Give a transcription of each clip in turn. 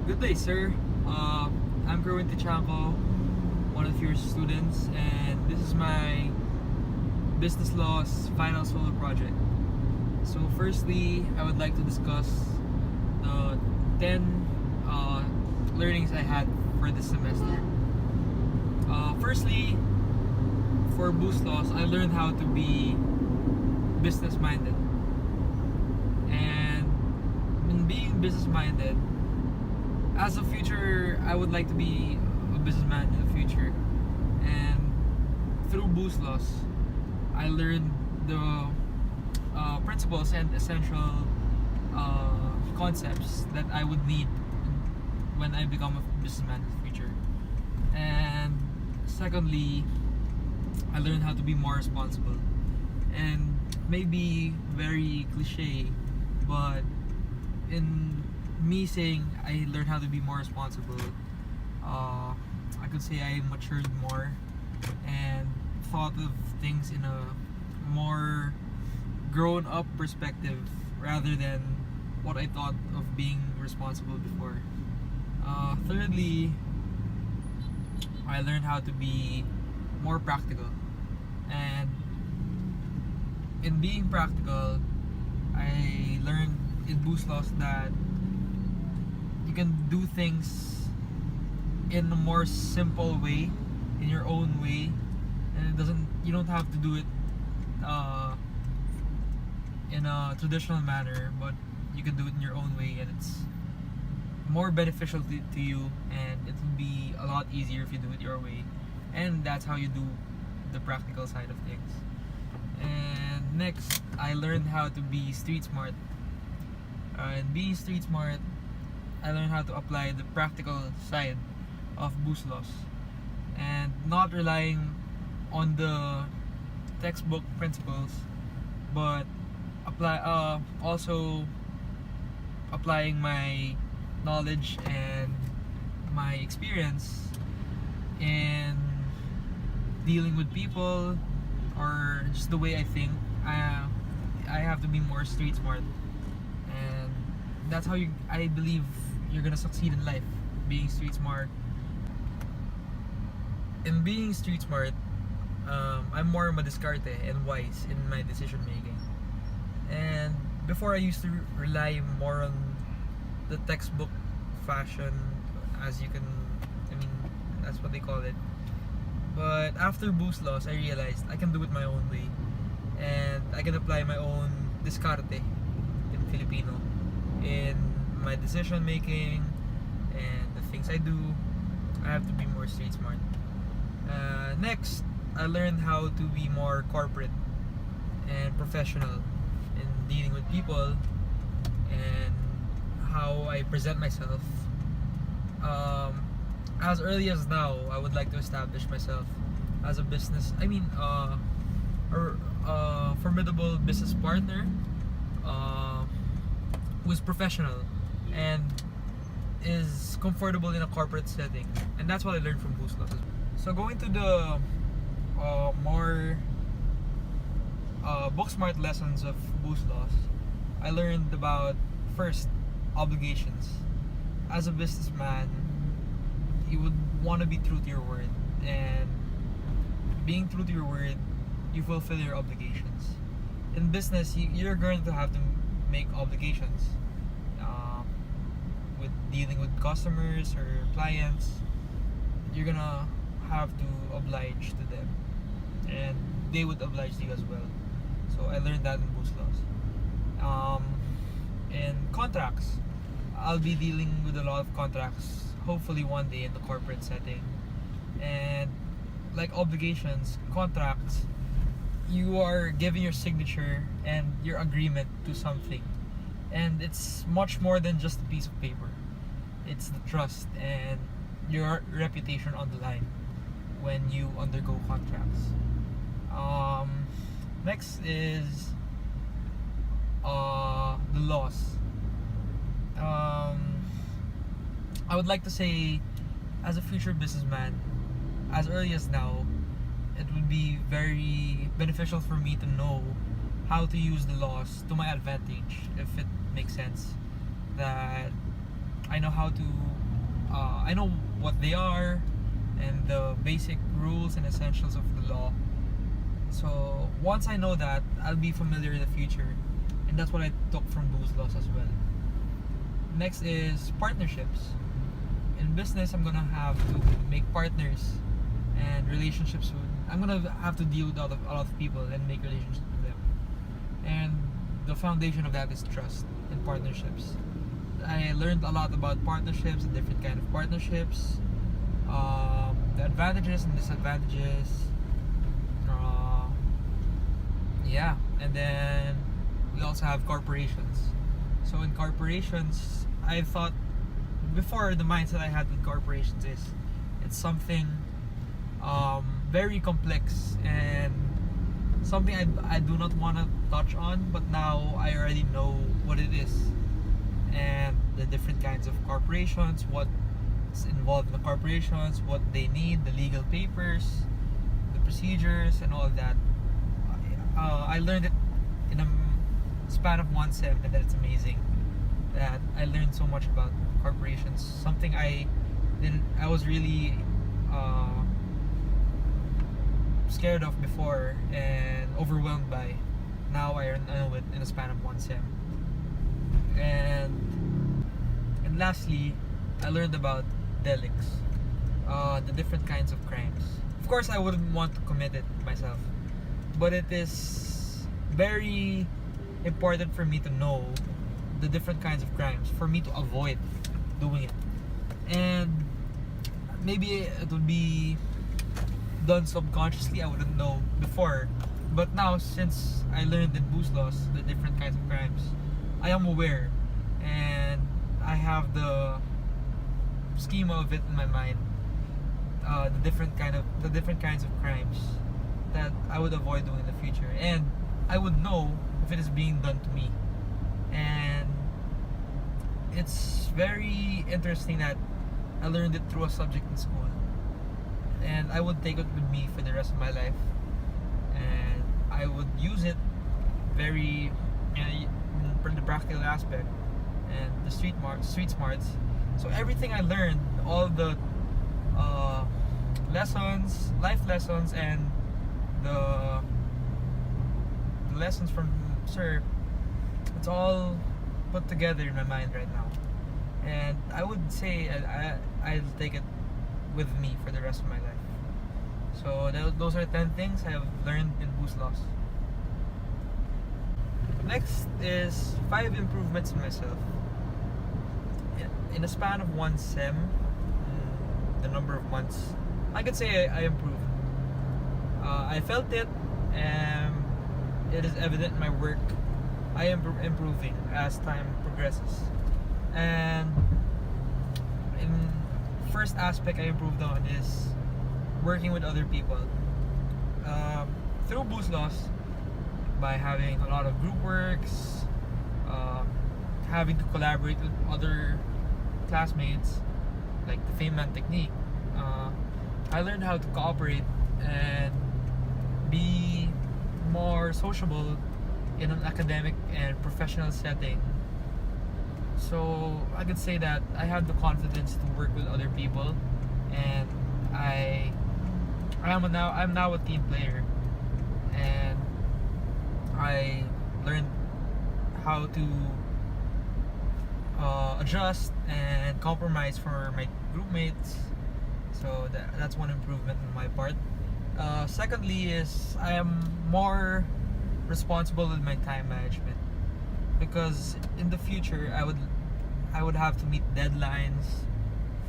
Good day, sir. I'm Tichangco, one of your students, and this is my Buslaws final solo project. So, firstly, I would like to discuss the 10 learnings I had for this semester. Firstly, for Buslaws, I learned how to be business minded, and in being business minded, as a future, I would like to be a businessman in the future. And through Buslaws, I learned the principles and essential concepts that I would need when I become a businessman in the future. And secondly, I learned how to be more responsible. And maybe very cliche, but in me saying I learned how to be more responsible, I could say I matured more and thought of things in a more grown up perspective rather than what I thought of being responsible before. Thirdly, I learned how to be more practical, and in being practical, I learned in Buslaws that you can do things in a more simple way, in your own way, and you don't have to do it in a traditional manner, but you can do it in your own way, and it's more beneficial to you, and it will be a lot easier if you do it your way. And that's how you do the practical side of things. And next, I learned how to be street smart. And being street smart, I learned how to apply the practical side of Buslaws and not relying on the textbook principles, but also applying my knowledge and my experience in dealing with people, or just the way I think. I have to be more street smart, and that's how I believe you're gonna succeed in life, being street smart. In being street smart, I'm more madiscarte and wise in my decision making. And before, I used to rely more on the textbook fashion, as you can, I mean, that's what they call it. But after Buslaws, I realized I can do it my own way, and I can apply my own discarte in Filipino in my decision making and the things I do. I have to be more street smart. Next, I learned how to be more corporate and professional in dealing with people and how I present myself. As early as now, I would like to establish myself as a formidable business partner who's professional and is comfortable in a corporate setting, and that's what I learned from Buslaws. So going to the more book smart lessons of Buslaws, I learned about, first, obligations. As a businessman, you would want to be true to your word, and being true to your word, you fulfill your obligations. In business, you're going to have to make obligations with dealing with customers or clients. You're gonna have to oblige to them, and they would oblige to you as well. So I learned that in Buslaws. In contracts, I'll be dealing with a lot of contracts, hopefully one day in the corporate setting. And like obligations, contracts, you are giving your signature and your agreement to something, and it's much more than just a piece of paper. It's the trust and your reputation on the line when you undergo contracts. Next is the laws. I would like to say, as a future businessman, as early as now, it would be very beneficial for me to know how to use the laws to my advantage, if it makes sense. That I know how to I know what they are and the basic rules and essentials of the law. So once I know that, I'll be familiar in the future, and that's what I took from Buslaws as well. Next is partnerships. In business, I'm gonna have to make partners and relationships with. I'm gonna have to deal with a lot of people and make relationships with them. And the foundation of that is trust and partnerships. I learned a lot about partnerships and different kind of partnerships, the advantages and disadvantages. Yeah, and then we also have corporations. So in corporations, I thought before, the mindset I had with corporations is it's something very complex and something I do not want to touch on, but now I already know what it is and the different kinds of corporations, what's involved in the corporations, what they need, the legal papers, the procedures, and all of that. I learned it in a span of one sem, and that's amazing. That I learned so much about corporations. Something I was really scared of before and overwhelmed by. Now I know it in a span of one sem. And lastly, I learned about delicts, the different kinds of crimes. Of course, I wouldn't want to commit it myself, but it is very important for me to know the different kinds of crimes for me to avoid doing it. And maybe it would be done subconsciously, I wouldn't know before, but now since I learned in Buslaws the different kinds of crimes, I am aware and I have the schema of it in my mind, the different kinds of crimes that I would avoid doing in the future, and I would know if it is being done to me. And it's very interesting that I learned it through a subject in school, and I would take it with me for the rest of my life, and I would use it very in the practical aspect and the street smarts. So everything I learned, all the life lessons, and the lessons from Sir, it's all put together in my mind right now, and I would say I'll take it with me for the rest of my life. So those are 10 things I have learned in Buslaws. Next is 5 improvements in myself. In a span of one sem, the number of months, I could say I improved. I felt it, and it is evident in my work. I am improving as time progresses. And in first aspect I improved on is working with other people. Through Buslaws, by having a lot of group works, having to collaborate with other classmates, like the Feynman technique, I learned how to cooperate and be more sociable in an academic and professional setting. So I could say that I have the confidence to work with other people, and I'm now a team player, and I learned how to adjust and compromise for my group mates. So that's one improvement on my part. Secondly is I am more responsible with my time management, because in the future I would have to meet deadlines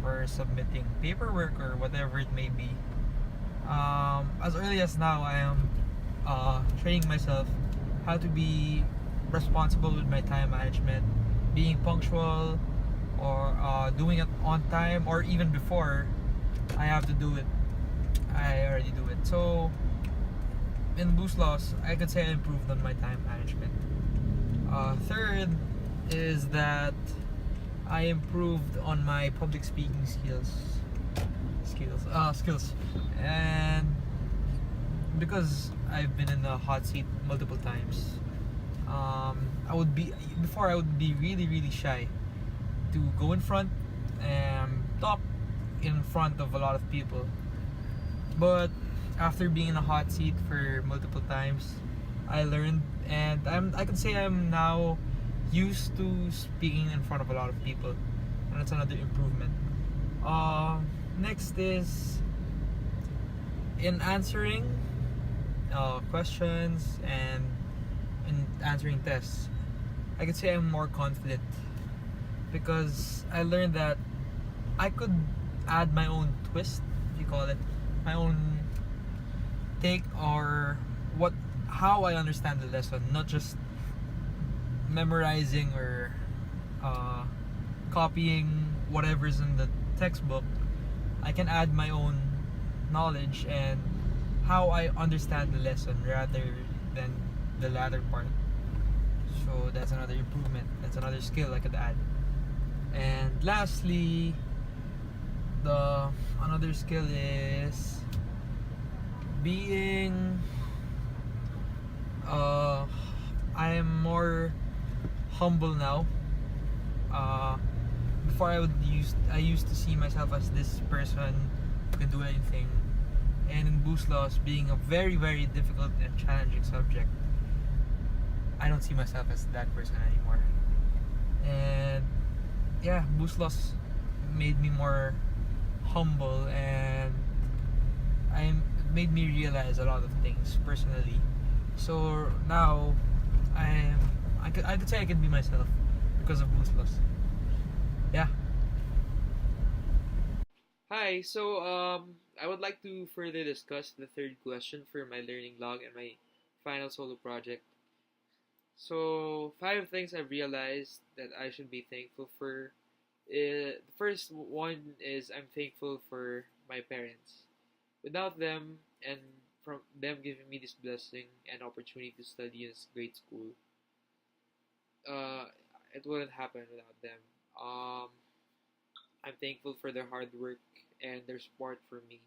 for submitting paperwork or whatever it may be. As early as now, I am training myself how to be responsible with my time management, being punctual, or doing it on time, or even before I have to do it, I already do it. So in Buslaws, I could say I improved on my time management. Third is that I improved on my public speaking skills, and because I've been in the hot seat multiple times, I would be really shy to go in front and talk in front of a lot of people. But after being in a hot seat for multiple times, I learned, and I can say I'm now used to speaking in front of a lot of people, and that's another improvement. Next is in answering questions and in answering tests. I could say I'm more confident because I learned that I could add my own twist, if you call it, my own take, or what how I understand the lesson, not just memorizing or copying whatever's in the textbook. I can add my own knowledge and how I understand the lesson rather than the latter part. So that's another improvement. That's another skill I could add. And lastly, the another skill is being I am more humble now. Before I used to see myself as this person who can do anything, and in Buslaws being a very very difficult and challenging subject, I don't see myself as that person anymore. And yeah, Buslaws made me more humble, and it made me realize a lot of things personally. So now I could say I can be myself because of Buslaws. Yeah. Hi, so I would like to further discuss the third question for my learning log and my final solo project. So, five things I've realized that I should be thankful for. The first one is I'm thankful for my parents. Without them and from them giving me this blessing and opportunity to study in this great school, uh, it wouldn't happen without them. Um, I'm thankful for their hard work and their support for me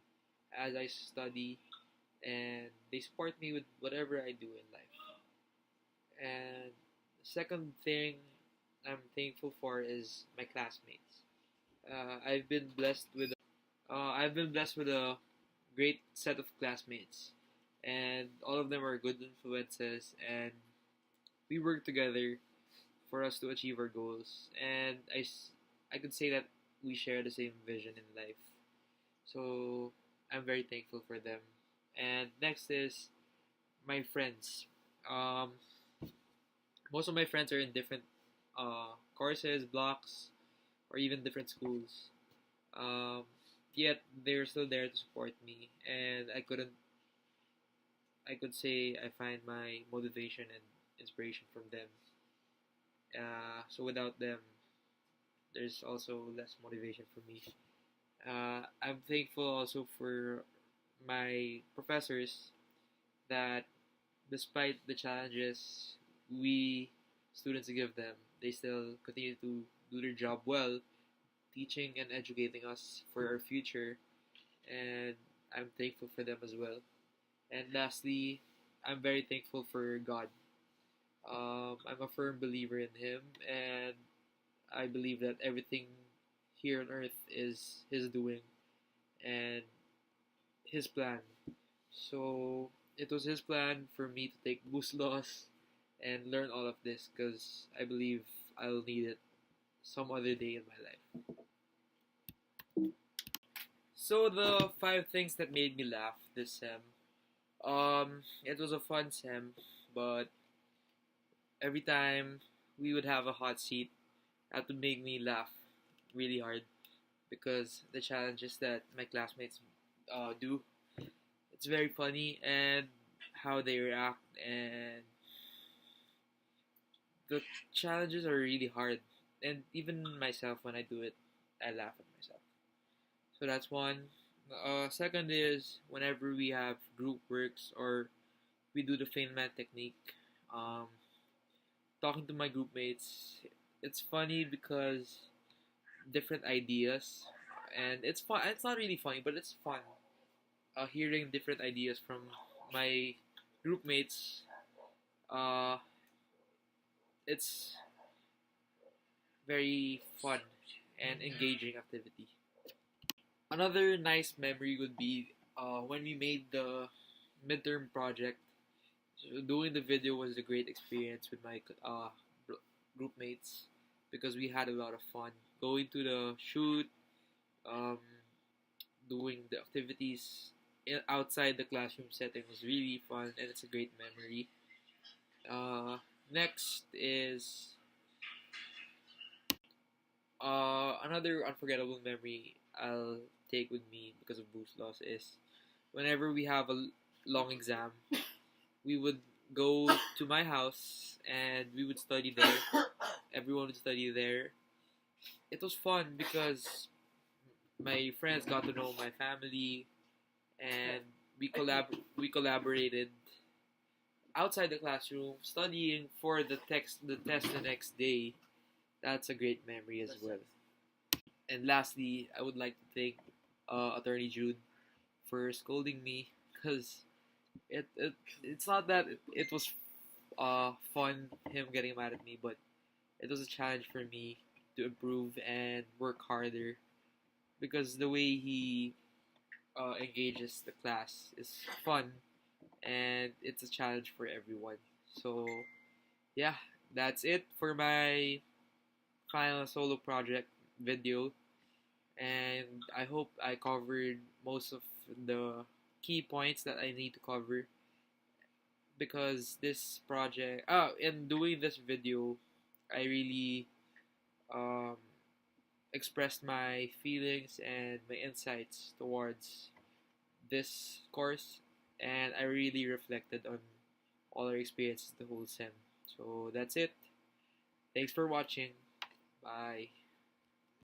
as I study, and they support me with whatever I do in life. And the second thing I'm thankful for is my classmates. I've been blessed with a great set of classmates, and all of them are good influences, and we work together for us to achieve our goals. And I could say that we share the same vision in life. So I'm very thankful for them. And next is my friends. Um, Most of my friends are in different courses, blocks, or even different schools. Um, Yet they're still there to support me, and I could say I find my motivation and inspiration from them. So without them, there's also less motivation for me. I'm thankful also for my professors that despite the challenges we students give them, they still continue to do their job well, teaching and educating us for our future, and I'm thankful for them as well. And lastly, I'm very thankful for God. I'm a firm believer in Him, and I believe that everything here on earth is His doing and His plan. So it was His plan for me to take boost loss and learn all of this because I believe I'll need it some other day in my life. So the five things that made me laugh this sem. It was a fun sem, but every time we would have a hot seat, that would make me laugh really hard because the challenges that my classmates do, it's very funny, and how they react, and the challenges are really hard. And even myself, when I do it, I laugh at myself. So that's one. Second is whenever we have group works or we do the Feynman technique, um, talking to my group mates, it's funny because different ideas, and it's fun. It's not really funny, but it's fun. Hearing different ideas from my group mates, uh, it's very fun and engaging activity. Another nice memory would be when we made the midterm project. So doing the video was a great experience with my group mates because we had a lot of fun going to the shoot, um, doing the activities outside the classroom setting was really fun, and it's a great memory. Next is another unforgettable memory I'll take with me because of Buslaws is whenever we have a long exam, we would go to my house and we would study there. Everyone would study there. It was fun because my friends got to know my family, and we collaborated outside the classroom, studying for the test the next day. That's a great memory as well. And lastly, I would like to thank Attorney Jude for scolding me because it's not that it was fun him getting mad at me, but it was a challenge for me to improve and work harder because the way he engages the class is fun and it's a challenge for everyone. So yeah, that's it for my kind of solo project video, and I hope I covered most of the key points that I need to cover because this project in doing this video I really um, expressed my feelings and my insights towards this course, and I really reflected on all our experiences the whole sem. So that's it. Thanks for watching. Bye.